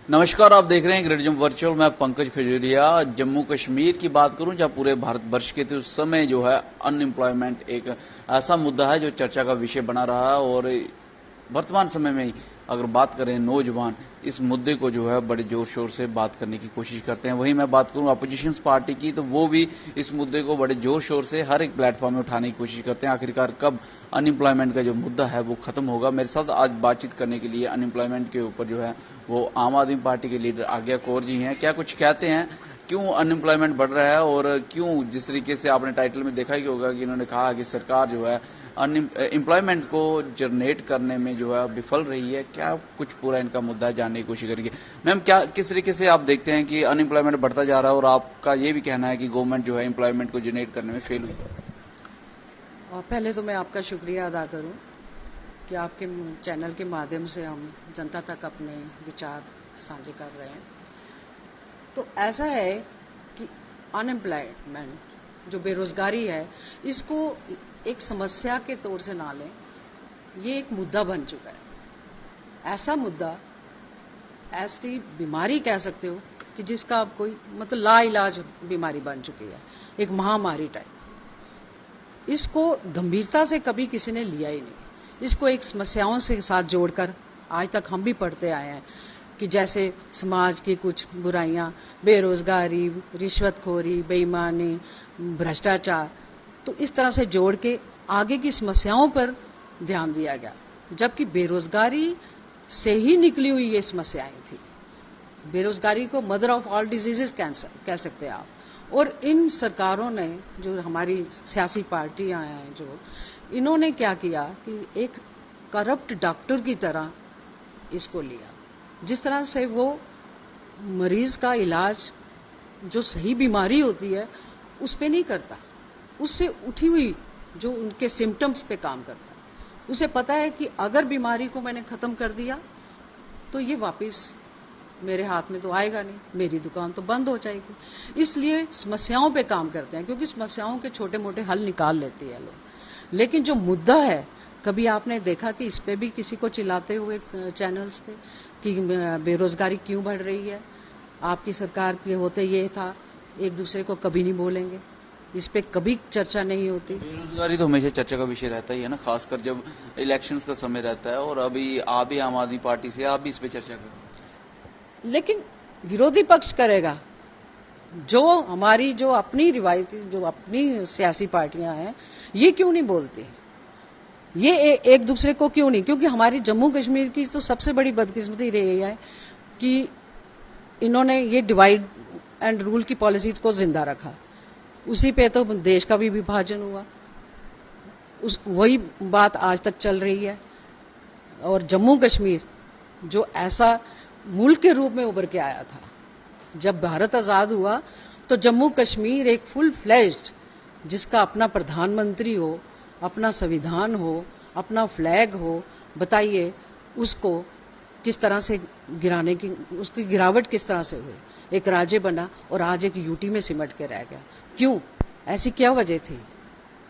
नमस्कार, आप देख रहे हैं ग्रेट जंप वर्चुअल। मैं पंकज खजूरिया। जम्मू कश्मीर की बात करूं जहां पूरे भारतवर्ष के थे, उस समय जो है अनएम्प्लॉयमेंट एक ऐसा मुद्दा है जो चर्चा का विषय बना रहा है। और वर्तमान समय में अगर बात करें, नौजवान इस मुद्दे को जो है बड़े जोर शोर से बात करने की कोशिश करते हैं। वहीं मैं बात करूं अपोजिशन पार्टी की, तो वो भी इस मुद्दे को बड़े जोर शोर से हर एक प्लेटफॉर्म में उठाने की कोशिश करते हैं। आखिरकार कब अनएम्प्लॉयमेंट का जो मुद्दा है वो खत्म होगा? मेरे साथ आज बातचीत करने के लिए अनएम्प्लॉयमेंट के ऊपर जो है वो आम आदमी पार्टी के लीडर आज्ञा कौर जी हैं। क्या कुछ कहते हैं, क्यों अनएम्प्लॉयमेंट बढ़ रहा है और क्यों, जिस तरीके से आपने टाइटल में देखा ही होगा कि इन्होंने कहा कि सरकार जो है एम्प्लॉयमेंट को जनरेट करने में जो है विफल रही है। क्या कुछ पूरा इनका मुद्दा जानने की कोशिश करेंगे। मैम, क्या किस तरीके से आप देखते हैं कि अनएम्प्लॉयमेंट बढ़ता जा रहा है और आपका ये भी कहना है कि गवर्नमेंट जो है एम्प्लॉयमेंट को जनरेट करने में फेल हुई? पहले तो मैं आपका शुक्रिया अदा करूं कि आपके चैनल के माध्यम से हम जनता तक अपने विचार साझे कर रहे हैं। तो ऐसा है कि अनएम्प्लॉयमेंट जो बेरोजगारी है, इसको एक समस्या के तौर से ना लें, ये एक मुद्दा बन चुका है। ऐसा मुद्दा, ऐसी बीमारी कह सकते हो कि जिसका अब कोई मतलब लाइलाज बीमारी बन चुकी है, एक महामारी टाइप। इसको गंभीरता से कभी किसी ने लिया ही नहीं। इसको एक समस्याओं से साथ जोड़कर आज तक हम भी पढ़ते आए हैं कि जैसे समाज की कुछ बुराइयां, बेरोजगारी, रिश्वतखोरी, बेईमानी, भ्रष्टाचार, तो इस तरह से जोड़ के आगे की समस्याओं पर ध्यान दिया गया, जबकि बेरोजगारी से ही निकली हुई ये समस्याएं थी। बेरोजगारी को मदर ऑफ ऑल डिजीजेस कह सकते हैं आप। और इन सरकारों ने, जो हमारी सियासी पार्टियां हैं, जो इन्होंने क्या किया कि एक करप्ट डॉक्टर की तरह इसको लिया, जिस तरह से वो मरीज का इलाज जो सही बीमारी होती है उस पे नहीं करता, उससे उठी हुई जो उनके सिम्टम्स पे काम करता है। उसे पता है कि अगर बीमारी को मैंने खत्म कर दिया तो ये वापस मेरे हाथ में तो आएगा नहीं, मेरी दुकान तो बंद हो जाएगी। इसलिए समस्याओं पे काम करते हैं, क्योंकि समस्याओं के छोटे मोटे हल निकाल लेते हैं लोग। लेकिन जो मुद्दा है, कभी आपने देखा कि इस पे भी किसी को चिल्लाते हुए चैनल्स पे कि बेरोजगारी क्यों बढ़ रही है? आपकी सरकार के होते ये था, एक दूसरे को कभी नहीं बोलेंगे, इस पे कभी चर्चा नहीं होती। बेरोजगारी तो हमेशा चर्चा का विषय रहता ही है ना, खासकर जब इलेक्शंस का समय रहता है। और अभी आप भी आम आदमी पार्टी से, आप भी इस पे चर्चा करें। लेकिन विरोधी पक्ष करेगा, जो हमारी जो अपनी रिवायती, जो अपनी सियासी पार्टियां हैं, ये क्यों नहीं बोलती? ये एक दूसरे को क्यों नहीं? क्योंकि हमारी जम्मू कश्मीर की तो सबसे बड़ी बदकिस्मती रही है कि इन्होंने ये डिवाइड एंड रूल की पॉलिसी को जिंदा रखा। उसी पे तो देश का भी विभाजन हुआ, वही बात आज तक चल रही है। और जम्मू कश्मीर जो ऐसा मुल्क के रूप में उभर के आया था, जब भारत आजाद हुआ तो जम्मू कश्मीर एक फुल फ्लेज्ड, जिसका अपना प्रधानमंत्री हो, अपना संविधान हो, अपना फ्लैग हो, बताइए उसको किस तरह से गिराने की, उसकी गिरावट किस तरह से हुई? एक राज्य बना और आज एक यूटी में सिमट के रह गया। क्यों? ऐसी क्या वजह थी?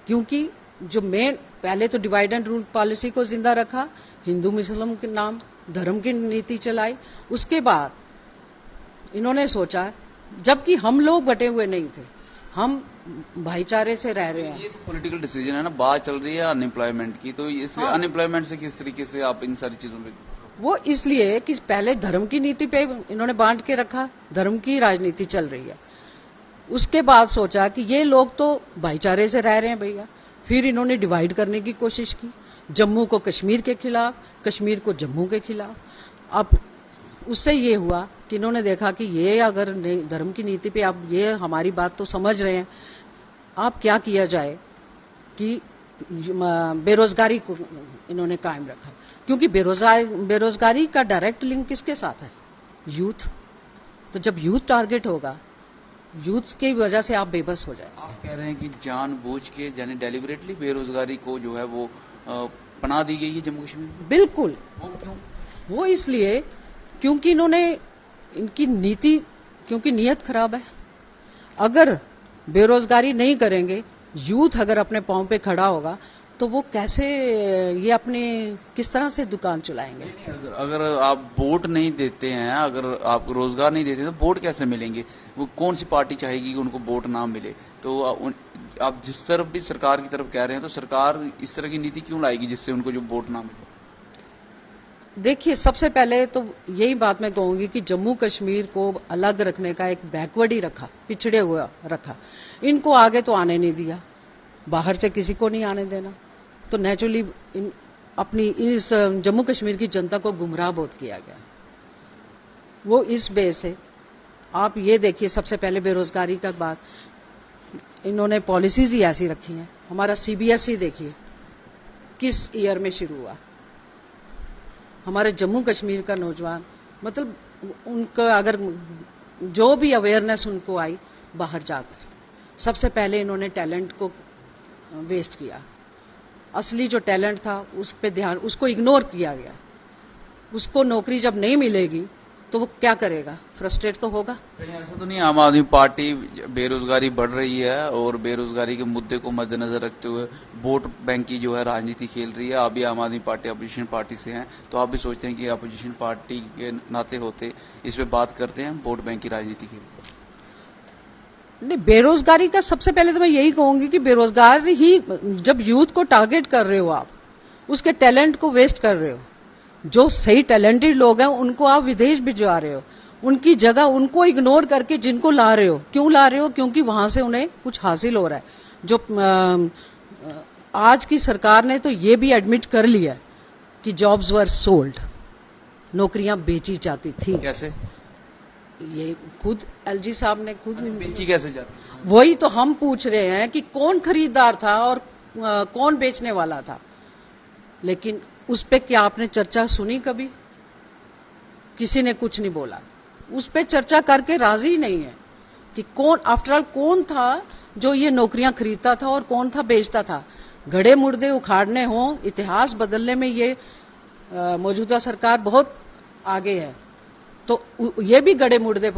क्योंकि जो मेन, पहले तो डिवाइड एंड रूल पॉलिसी को जिंदा रखा, हिंदू मुस्लिम के नाम धर्म की नीति चलाई। उसके बाद इन्होंने सोचा, जबकि हम लोग बटे हुए नहीं थे, हम भाईचारे से रह रहे हैं। ये तो पॉलिटिकल डिसीजन है ना, बात चल रही है अनएम्प्लॉयमेंट की, तो इस अनएम्प्लॉयमेंट से किस तरीके से आप इन सारी चीजों पे? वो इसलिए कि पहले धर्म की नीति पे इन्होंने बांट के रखा, धर्म की राजनीति चल रही है। उसके बाद सोचा कि ये लोग तो भाईचारे से रह रहे हैं भैया, फिर इन्होंने डिवाइड करने की कोशिश की, जम्मू को कश्मीर के खिलाफ, कश्मीर को जम्मू के खिलाफ। अब उससे ये हुआ कि इन्होंने देखा कि ये अगर धर्म की नीति पे आप ये हमारी बात तो समझ रहे हैं, आप क्या किया जाए कि बेरोजगारी को इन्होंने कायम रखा। क्योंकि बेरोजगारी का डायरेक्ट लिंक किसके साथ है? यूथ। तो जब यूथ टारगेट होगा, यूथ की वजह से आप बेबस हो जाए। आप कह रहे हैं कि जानबूझ के, यानी डेलिबरेटली बेरोजगारी को जो है वो पनाह दी गई है जम्मू कश्मीर में? बिल्कुल। वो क्यों? वो इसलिए क्योंकि इन्होंने, इनकी नीति, क्योंकि नीयत खराब है। अगर बेरोजगारी नहीं करेंगे, यूथ अगर अपने पांव पे खड़ा होगा, तो वो कैसे ये अपनी किस तरह से दुकान चलाएंगे? अगर आप वोट नहीं देते हैं, अगर आप रोजगार नहीं देते तो वोट कैसे मिलेंगे? वो कौन सी पार्टी चाहेगी कि उनको वोट ना मिले? तो आप जिस तरफ भी सरकार की तरफ कह रहे हैं, तो सरकार इस तरह की नीति क्यों लाएगी जिससे उनको जो वोट ना मिले? देखिए, सबसे पहले तो यही बात मैं कहूंगी कि जम्मू कश्मीर को अलग रखने का एक बैकवर्ड ही रखा, पिछड़े हुआ रखा। इनको आगे तो आने नहीं दिया, बाहर से किसी को नहीं आने देना, तो नेचुरली अपनी इस जम्मू कश्मीर की जनता को गुमराह बहुत किया गया। वो इस बेस से आप ये देखिए, सबसे पहले बेरोजगारी का बात, इन्होंने पॉलिसीज ही ऐसी रखी हैं। हमारा सीबीएसई देखिए किस ईयर में शुरू हुआ। हमारे जम्मू कश्मीर का नौजवान, मतलब उनका अगर जो भी अवेयरनेस उनको आई बाहर जाकर, सबसे पहले इन्होंने टैलेंट को वेस्ट किया। असली जो टैलेंट था उस पे ध्यान, उसको इग्नोर किया गया। उसको नौकरी जब नहीं मिलेगी तो वो क्या करेगा? फ्रस्ट्रेट तो होगा। ऐसा तो नहीं आम आदमी पार्टी बेरोजगारी बढ़ रही है और बेरोजगारी के मुद्दे को मद्देनजर रखते हुए वोट बैंक की जो है राजनीति खेल रही है? आप भी आम आदमी पार्टी अपोजिशन पार्टी से हैं, तो आप भी सोचते हैं कि अपोजिशन पार्टी के नाते होते इस पे बात करते हैं, वोट बैंक की राजनीति खेलते हैं? नहीं, बेरोजगारी का सबसे पहले तो मैं यही कहूंगी कि बेरोजगार ही, जब यूथ को टारगेट कर रहे हो आप, उसके टैलेंट को वेस्ट कर रहे हो। जो सही टैलेंटेड लोग हैं उनको आप विदेश भिजवा रहे हो, उनकी जगह उनको इग्नोर करके जिनको ला रहे हो। क्यों ला रहे हो? क्योंकि वहां से उन्हें कुछ हासिल हो रहा है। जो आज की सरकार ने तो ये भी एडमिट कर लिया कि जॉब्स वर सोल्ड, नौकरियां बेची जाती थी। कैसे? ये खुद एलजी साहब ने खुद बेची कैसे जाती? वही तो हम पूछ रहे हैं कि कौन खरीदार था और कौन बेचने वाला था। लेकिन उस पे क्या आपने चर्चा सुनी कभी? किसी ने कुछ नहीं बोला। उस पे चर्चा करके राजी ही नहीं है कि कौन, आफ्टर ऑल कौन था जो ये नौकरियां खरीदता था और कौन था बेचता था। घड़े मुर्दे उखाड़ने हो, इतिहास बदलने में ये मौजूदा सरकार बहुत आगे है। तो ये भी गड़े मुर्दे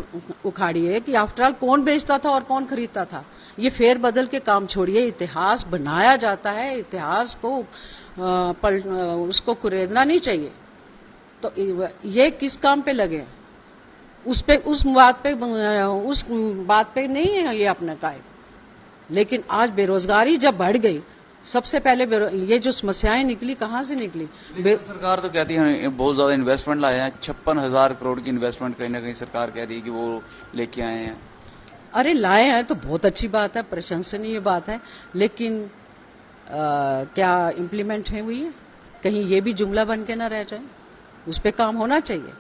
उखाड़िए कि आफ्टर ऑल कौन बेचता था और कौन खरीदता था। ये फेर बदल के काम छोड़िए। इतिहास बनाया जाता है, इतिहास को उसको कुरेदना नहीं चाहिए। तो ये किस काम पे लगे? उस बात पे नहीं है ये अपना कायम। लेकिन आज बेरोजगारी जब बढ़ गई, सबसे पहले ये जो समस्याएं निकली, कहाँ से निकली? सरकार तो कहती है बहुत ज्यादा इन्वेस्टमेंट लाए हैं, 56,000 करोड़ की इन्वेस्टमेंट कहीं ना कहीं सरकार कह रही है कि वो लेके आए हैं। अरे लाए हैं तो बहुत अच्छी बात है, प्रशंसनीय बात है, लेकिन क्या इम्प्लीमेंट है हुई है? कहीं ये भी जुमला बन के ना रह जाए, उस पे काम होना चाहिए।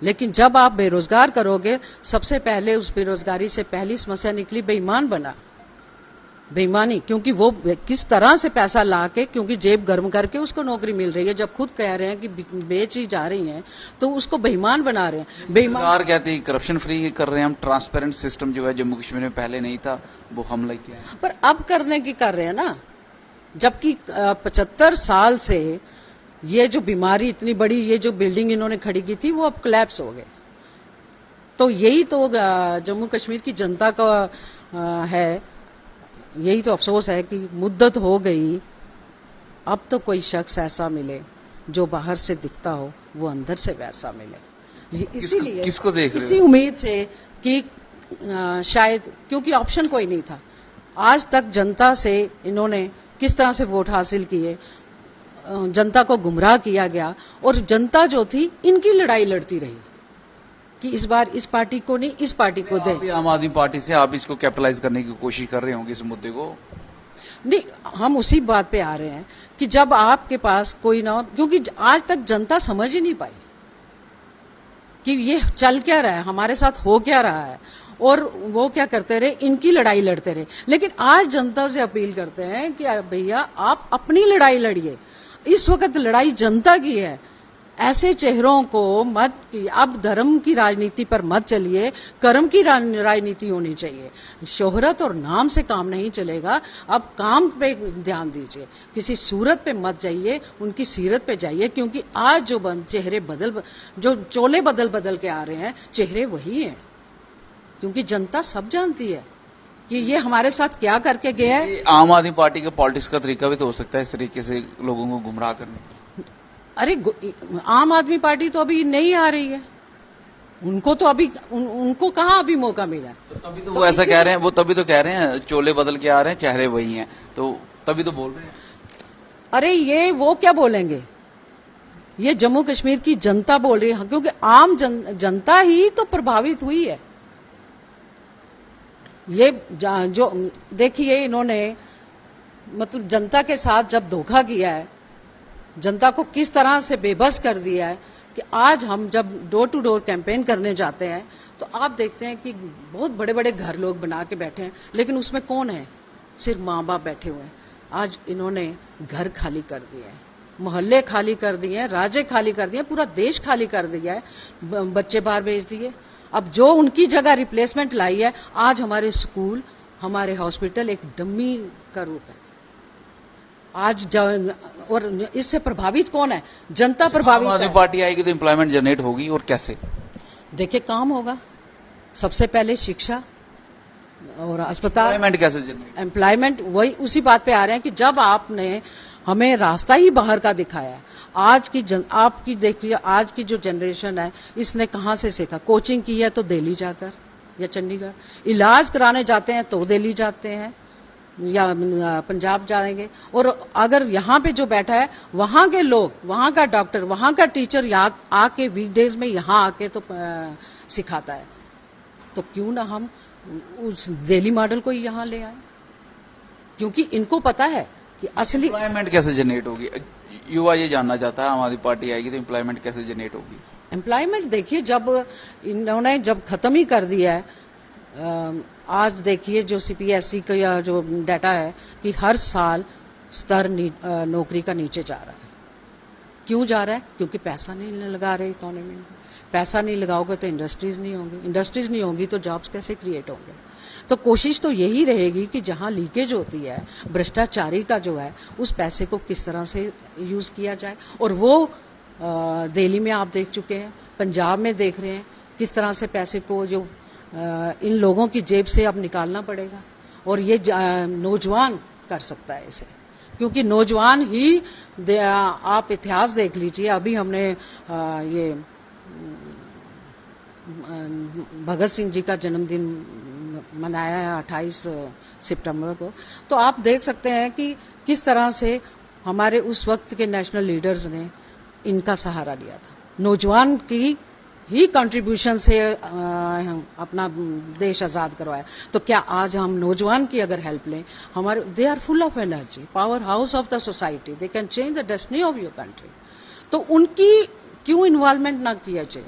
लेकिन जब आप बेरोजगार करोगे, सबसे पहले उस बेरोजगारी से पहली समस्या निकली बेईमान बना, बेईमानी। क्योंकि वो किस तरह से पैसा ला के, क्योंकि जेब गर्म करके उसको नौकरी मिल रही है। जब खुद कह रहे हैं कि बेच ही जा रही हैं, तो उसको बेईमान बना रहे हैं। बेईमान सरकार कहती है करप्शन फ्री कर रहे हैं हम, ट्रांसपेरेंट सिस्टम जो है जम्मू कश्मीर में पहले नहीं था, वो हम लेके आए। पर अब करने की कर रहे हैं ना, जबकि 75 साल से ये जो बीमारी इतनी बड़ी, ये जो बिल्डिंग इन्होंने खड़ी की थी, वो अब कोलैप्स हो गए। तो यही तो जम्मू कश्मीर की जनता का है, यही तो अफसोस है कि मुद्दत हो गई। अब तो कोई शख्स ऐसा मिले जो बाहर से दिखता हो, वो अंदर से वैसा मिले। इसीलिए किसको देख रहे हो? इसी उम्मीद से कि शायद, क्योंकि ऑप्शन कोई नहीं था। आज तक जनता से इन्होंने किस तरह से वोट हासिल किए, जनता को गुमराह किया गया, और जनता जो थी इनकी लड़ाई लड़ती रही कि इस बार इस पार्टी को नहीं, इस पार्टी को दे। आम आदमी पार्टी से आप इसको कैपिटलाइज करने की कोशिश कर रहे होंगे इस मुद्दे को? नहीं, हम उसी बात पे आ रहे हैं कि जब आपके पास कोई ना हो, क्योंकि आज तक जनता समझ ही नहीं पाई कि ये चल क्या रहा है, हमारे साथ हो क्या रहा है, और वो क्या करते रहे, इनकी लड़ाई लड़ते रहे। लेकिन आज जनता से अपील करते हैं कि भैया आप अपनी लड़ाई लड़िए। इस वक्त लड़ाई जनता की है। ऐसे चेहरों को मत की, अब धर्म की राजनीति पर मत चलिए, कर्म की राजनीति होनी चाहिए। शोहरत और नाम से काम नहीं चलेगा। अब काम पे ध्यान दीजिए, किसी सूरत पे मत जाइए, उनकी सीरत पे जाइए। क्योंकि आज जो चेहरे जो चोले बदल के आ रहे हैं, चेहरे वही हैं। क्योंकि जनता सब जानती है कि ये हमारे साथ क्या करके गया है। ये आम आदमी पार्टी के पॉलिटिक्स का तरीका भी तो हो सकता है इस तरीके से लोगों को गुमराह करने। अरे आम आदमी पार्टी तो अभी नहीं आ रही है, उनको तो अभी उनको कहाँ अभी मौका मिला है। तो तभी तो वो ऐसा कह रहे हैं, वो तभी तो कह रहे हैं चोले बदल के आ रहे हैं, चेहरे वही हैं, तो तभी तो बोल रहे हैं। अरे ये वो क्या बोलेंगे, ये जम्मू कश्मीर की जनता बोल रही है, क्योंकि आम जनता ही तो प्रभावित हुई है। ये जो देखिए, इन्होंने मतलब जनता के साथ जब धोखा किया है, जनता को किस तरह से बेबस कर दिया है कि आज हम जब डोर टू डोर कैंपेन करने जाते हैं तो आप देखते हैं कि बहुत बड़े बड़े घर लोग बना के बैठे हैं, लेकिन उसमें कौन है, सिर्फ माँ बाप बैठे हुए हैं। आज इन्होंने घर खाली कर दिए हैं, मोहल्ले खाली कर दिए हैं, राज्य खाली कर दिए, पूरा देश खाली कर दिया है, बच्चे बाहर भेज दिए। अब जो उनकी जगह रिप्लेसमेंट लाई है, आज हमारे स्कूल, हमारे हॉस्पिटल एक डम्मी का रूप है। आज और इससे प्रभावित कौन है, जनता प्रभावित है। आम आदमी पार्टी आएगी तो एम्प्लॉयमेंट जनरेट होगी, और कैसे? देखिए काम होगा, सबसे पहले शिक्षा और अस्पताल। एम्प्लॉयमेंट कैसे जनरेट? एम्प्लॉयमेंट वही उसी बात पे आ रहे हैं कि जब आपने हमें रास्ता ही बाहर का दिखाया है। आज की आपकी देखिए, आज की जो जनरेशन है, इसने कहाँ से सीखा, कोचिंग की है तो दिल्ली जाकर या चंडीगढ़, इलाज कराने जाते हैं तो दिल्ली जाते हैं या पंजाब जाएंगे, और अगर यहाँ पे जो बैठा है वहां के लोग, वहां का डॉक्टर, वहां का टीचर यहाँ आके वीकडेज में यहाँ आके तो सिखाता है, तो क्यों ना हम उस दिल्ली मॉडल को ही यहाँ ले आए, क्योंकि इनको पता है कि असली एम्प्लॉयमेंट कैसे जनरेट होगी। युवा ये जानना चाहता है, आम आदमी पार्टी आएगी तो एम्प्लॉयमेंट कैसे जनरेट होगी। एम्प्लॉयमेंट देखिए, जब इन्होंने जब खत्म ही कर दिया है, आज देखिए जो सीपीएससी का जो डाटा है कि हर साल स्तर नौकरी का नीचे जा रहा है। क्यों जा रहा है? क्योंकि पैसा नहीं लगा रहे इकोनॉमी में। पैसा नहीं लगाओगे तो इंडस्ट्रीज नहीं होंगी, इंडस्ट्रीज नहीं होंगी तो जॉब्स कैसे क्रिएट होंगे। तो कोशिश तो यही रहेगी कि जहां लीकेज होती है, भ्रष्टाचारी का जो है, उस पैसे को किस तरह से यूज किया जाए। और वो दिल्ली में आप देख चुके हैं, पंजाब में देख रहे हैं किस तरह से पैसे को जो इन लोगों की जेब से अब निकालना पड़ेगा, और ये नौजवान कर सकता है इसे, क्योंकि नौजवान ही आप इतिहास देख लीजिए। अभी हमने ये भगत सिंह जी का जन्मदिन मनाया है 28 सितंबर को, तो आप देख सकते हैं कि किस तरह से हमारे उस वक्त के नेशनल लीडर्स ने इनका सहारा लिया था। नौजवान की ही कंट्रीब्यूशन से अपना देश आजाद करवाया। तो क्या आज हम नौजवान की अगर हेल्प लें, हमारे they are full of energy, power house of the society, they can change the destiny of your country. तो उनकी क्यों इन्वॉल्वमेंट ना किया जाए,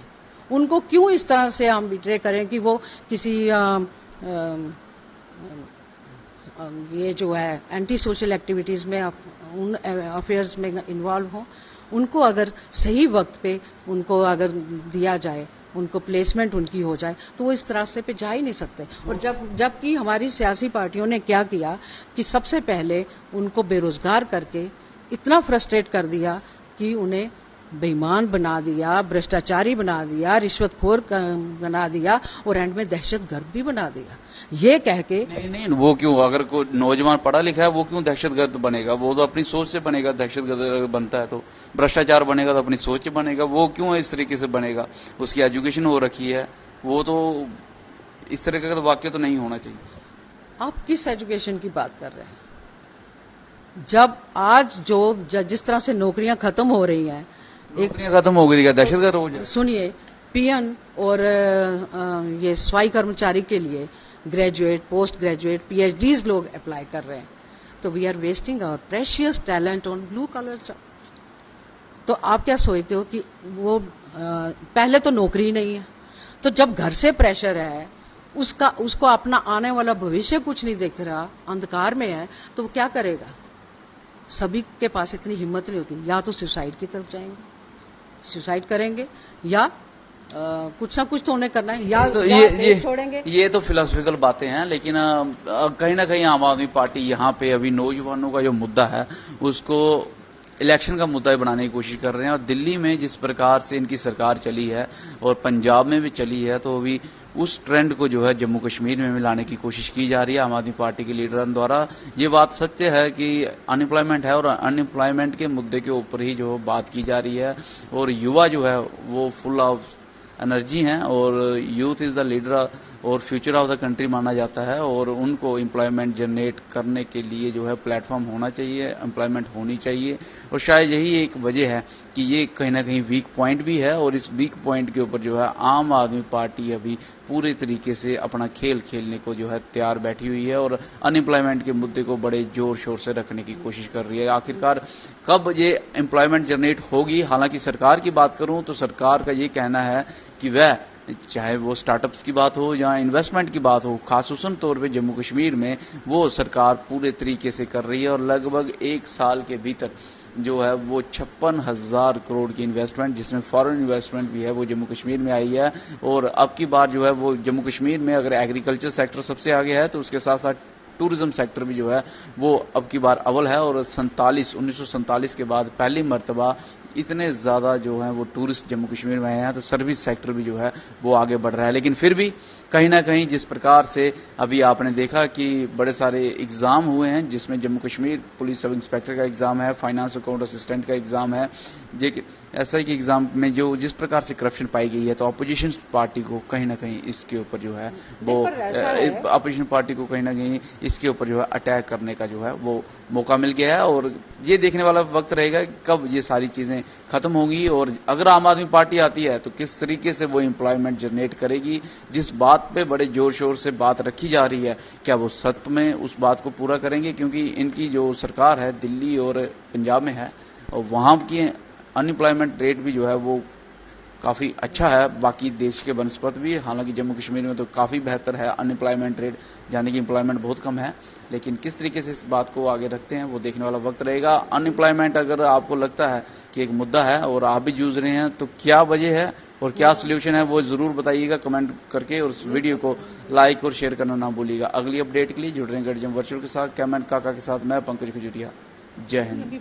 उनको क्यों इस तरह से हम बिट्रे करें कि वो किसी ये जो है एंटी सोशल एक्टिविटीज में, उन अफेयर्स में इन्वॉल्व हों। उनको अगर सही वक्त पे उनको अगर दिया जाए, उनको प्लेसमेंट उनकी हो जाए, तो वो इस रास्ते पे जा ही नहीं सकते। और जबकि हमारी सियासी पार्टियों ने क्या किया कि सबसे पहले उनको बेरोजगार करके इतना फ्रस्ट्रेट कर दिया कि उन्हें बेईमान बना दिया, भ्रष्टाचारी बना दिया, रिश्वतखोर बना दिया, और एंड में दहशतगर्द भी बना दिया। ये कह के नहीं, वो क्यों, अगर कोई नौजवान पढ़ा लिखा है वो क्यों दहशतगर्द बनेगा? वो तो अपनी सोच से बनेगा। दहशतगर्द बनता है तो भ्रष्टाचार बनेगा तो अपनी सोच से बनेगा। वो क्यों इस तरीके से बनेगा? उसकी एजुकेशन हो रखी है, वो तो इस तरह का तो वाक्य तो नहीं होना चाहिए। आप किस एजुकेशन की बात कर रहे हैं? जब आज जिस तरह से नौकरियां खत्म हो रही हैं, खत्म हो गई, दहशतगर्द हो जाए। सुनिए, पीएन और ये सफाई कर्मचारी के लिए ग्रेजुएट, पोस्ट ग्रेजुएट, पीएचडीज लोग अप्लाई कर रहे हैं, तो we are wasting our precious talent on blue collar job. तो आप क्या सोचते हो कि वो पहले तो नौकरी नहीं है, तो जब घर से प्रेशर है, उसको अपना आने वाला भविष्य कुछ नहीं दिख रहा, अंधकार में है, तो वो क्या करेगा? सभी के पास इतनी हिम्मत नहीं होती, या तो सुसाइड की तरफ जाएंगे, सुसाइड करेंगे, या कुछ ना कुछ तो उन्हें करना है, या तो ये छोड़ेंगे। ये तो फिलोसफिकल बातें हैं, लेकिन कहीं ना कहीं आम आदमी पार्टी यहाँ पे अभी नौजवानों का जो मुद्दा है उसको इलेक्शन का मुद्दा बनाने की कोशिश कर रहे हैं। और दिल्ली में जिस प्रकार से इनकी सरकार चली है और पंजाब में भी चली है, तो अभी उस ट्रेंड को जो है जम्मू कश्मीर में लाने की कोशिश की जा रही है आम आदमी पार्टी के लीडरों द्वारा। ये बात सत्य है कि अनएम्प्लॉयमेंट है और अनएम्प्लॉयमेंट के मुद्दे के ऊपर ही जो बात की जा रही है, और युवा जो है वो फुल ऑफ एनर्जी हैं और यूथ इज़ द लीडर और फ्यूचर ऑफ द कंट्री माना जाता है, और उनको एम्प्लॉयमेंट जनरेट करने के लिए जो है प्लेटफॉर्म होना चाहिए, एम्प्लॉयमेंट होनी चाहिए। और शायद यही एक वजह है कि ये कहीं ना कहीं वीक पॉइंट भी है, और इस वीक पॉइंट के ऊपर जो है आम आदमी पार्टी अभी पूरे तरीके से अपना खेल खेलने को जो है तैयार बैठी हुई है और अनएम्प्लॉयमेंट के मुद्दे को बड़े जोर शोर से रखने की कोशिश कर रही है। आखिरकार कब ये एम्प्लॉयमेंट जनरेट होगी? हालांकि सरकार की बात करूं तो सरकार का ये कहना है कि वह, चाहे वो स्टार्टअप्स की बात हो या इन्वेस्टमेंट की बात हो, खासूसन तौर पे जम्मू कश्मीर में वो सरकार पूरे तरीके से कर रही है, और लगभग 1 साल के भीतर जो है वो 56,000 करोड़ की इन्वेस्टमेंट, जिसमें फॉरेन इन्वेस्टमेंट भी है, वो जम्मू कश्मीर में आई है। और अब की बार जो है वो जम्मू कश्मीर में अगर एग्रीकल्चर सेक्टर सबसे आगे है तो उसके साथ साथ टूरिज्म सेक्टर भी जो है वो अब की बार अव्वल है, और 1947 के बाद पहली मर्तबा इतने ज़्यादा जो है वो टूरिस्ट जम्मू कश्मीर में आए हैं, तो सर्विस सेक्टर भी जो है वो आगे बढ़ रहा है। लेकिन फिर भी कहीं ना कहीं जिस प्रकार से अभी आपने देखा कि बड़े सारे एग्ज़ाम हुए हैं, जिसमें Jammu Kashmir police sub inspector का एग्ज़ाम है, फाइनेंस अकाउंट असिस्टेंट का एग्ज़ाम है, SI के एग्ज़ाम में जो जिस प्रकार से करप्शन पाई गई है, तो अपोजिशन पार्टी को कहीं ना कहीं इसके ऊपर जो है वो अपोजिशन पार्टी को कहीं ना कहीं इसके ऊपर जो है अटैक करने का जो है वो मौका मिल गया है। और ये देखने वाला वक्त रहेगा कब ये सारी चीज़ें खत्म होंगी, और अगर आम आदमी पार्टी आती है तो किस तरीके से वो एम्प्लॉयमेंट जनरेट करेगी। जिस बात पे बड़े जोर शोर से बात रखी जा रही है, क्या वो सत्य में उस बात को पूरा करेंगे? क्योंकि इनकी जो सरकार है दिल्ली और पंजाब में है, और वहाँ की अनएम्प्लॉयमेंट रेट भी जो है वो काफ़ी अच्छा है बाकी देश के बनस्पत भी। हालांकि जम्मू कश्मीर में तो काफ़ी बेहतर है अनएम्प्लॉयमेंट रेट, यानी कि एम्प्लॉयमेंट बहुत कम है। लेकिन किस तरीके से इस बात को आगे रखते हैं वो देखने वाला वक्त रहेगा। अनएम्प्लॉयमेंट अगर आपको लगता है कि एक मुद्दा है और आप भी जूझ रहे हैं, तो क्या वजह है और क्या सोल्यूशन है वो ज़रूर बताइएगा कमेंट करके, और उस वीडियो को लाइक और शेयर करना ना भूलिएगा। अगली अपडेट के लिए जुड़ रहे हैं गर्जम वर्चुअल के साथ, कैमन काका के साथ मैं पंकज खजूरिया। जय हिंद।